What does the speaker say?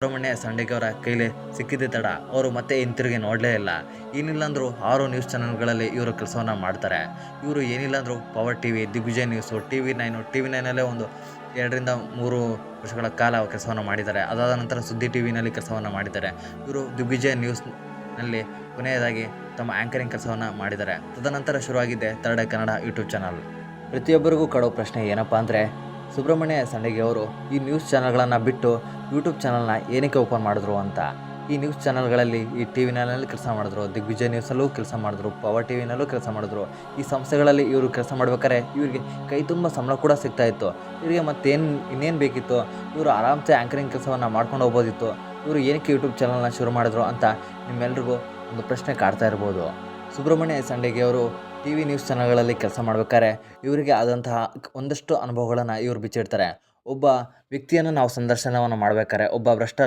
ಸುಬ್ರಹ್ಮಣ್ಯ ಸಂಡಿಗೆ ಅವರ ಕೈಲಿ ಸಿಕ್ಕಿದ್ದೇ ತಡ ಅವರು ಮತ್ತೆ ಹಿಂತಿರುಗಿ ನೋಡಲೇ ಇಲ್ಲ. ಏನಿಲ್ಲ ಅಂದರೂ 6 ನ್ಯೂಸ್ ಚಾನಲ್ಗಳಲ್ಲಿ ಇವರು ಕೆಲಸವನ್ನು ಮಾಡ್ತಾರೆ. ಇವರು ಏನಿಲ್ಲ ಅಂದರೂ ಪವರ್ ಟಿವಿ, ದಿಗ್ವಿಜಯ ನ್ಯೂಸು, TV9 TV9 ಒಂದು 2ರಿಂದ 3 ವರ್ಷಗಳ ಕಾಲ ಕೆಲಸವನ್ನು ಮಾಡಿದ್ದಾರೆ. ಅದಾದ ನಂತರ ಸುದ್ದಿ ಟಿವಿನಲ್ಲಿ ಕೆಲಸವನ್ನು ಮಾಡಿದ್ದಾರೆ. ಇವರು ದಿಗ್ವಿಜಯ ನ್ಯೂಸ್ನಲ್ಲಿ ಕೊನೆಯದಾಗಿ ತಮ್ಮ ಆ್ಯಂಕರಿಂಗ್ ಕೆಲಸವನ್ನು ಮಾಡಿದ್ದಾರೆ. ತದನಂತರ ಶುರುವಾಗಿದ್ದೆ third eye Kannada YouTube channel. ಪ್ರತಿಯೊಬ್ಬರಿಗೂ ಕಾಡೋ ಪ್ರಶ್ನೆ ಏನಪ್ಪ ಅಂದರೆ, ಸುಬ್ರಹ್ಮಣ್ಯ ಸಂಡಿಗೆ ಅವರು ಈ ನ್ಯೂಸ್ ಚಾನಲ್ಗಳನ್ನು ಬಿಟ್ಟು ಯೂಟ್ಯೂಬ್ ಚಾನಲ್ನ ಏನಕ್ಕೆ ಓಪನ್ ಮಾಡಿದ್ರು ಅಂತ. ಈ ನ್ಯೂಸ್ ಚಾನಲ್ಗಳಲ್ಲಿ ಈ TV9ನಲ್ಲಿ ಕೆಲಸ ಮಾಡಿದ್ರು, ದಿಗ್ವಿಜಯ ನ್ಯೂಸಲ್ಲೂ ಕೆಲಸ ಮಾಡಿದ್ರು, ಪವರ್ ಟಿವಿನಲ್ಲೂ ಕೆಲಸ ಮಾಡಿದ್ರು. ಈ ಸಂಸ್ಥೆಗಳಲ್ಲಿ ಇವರು ಕೆಲಸ ಮಾಡ್ಬೇಕಾದ್ರೆ ಇವರಿಗೆ ಕೈ ತುಂಬ ಸಂಬಳ ಕೂಡ ಸಿಗ್ತಾಯಿತ್ತು. ಇವರಿಗೆ ಇನ್ನೇನು ಬೇಕಿತ್ತು? ಇವರು ಆರಾಮ್ಸೆ ಆ್ಯಂಕರಿಂಗ್ ಕೆಲಸವನ್ನು ಮಾಡ್ಕೊಂಡು ಹೋಗ್ಬೋದಿತ್ತು. ಇವರು ಏನಕ್ಕೆ ಯೂಟ್ಯೂಬ್ ಚಾನಲ್ನ ಶುರು ಮಾಡಿದ್ರು ಅಂತ ನಿಮ್ಮೆಲ್ರಿಗೂ ಒಂದು ಪ್ರಶ್ನೆ ಕಾಡ್ತಾ ಇರ್ಬೋದು. ಸುಬ್ರಹ್ಮಣ್ಯ ಸಂಡಿಗೆ ಅವರು TV ನ್ಯೂಸ್ ಚಾನಲ್ಗಳಲ್ಲಿ ಕೆಲಸ ಮಾಡ್ಬೇಕಾದ್ರೆ ಇವರಿಗೆ ಆದಂತಹ ಒಂದಷ್ಟು ಅನುಭವಗಳನ್ನು ಇವರು ಬಿಚ್ಚಿಡ್ತಾರೆ. ಒಬ್ಬ ವ್ಯಕ್ತಿಯನ್ನು ನಾವು ಸಂದರ್ಶನವನ್ನು ಮಾಡ್ಬೇಕಾದ್ರೆ, ಒಬ್ಬ ಭ್ರಷ್ಟ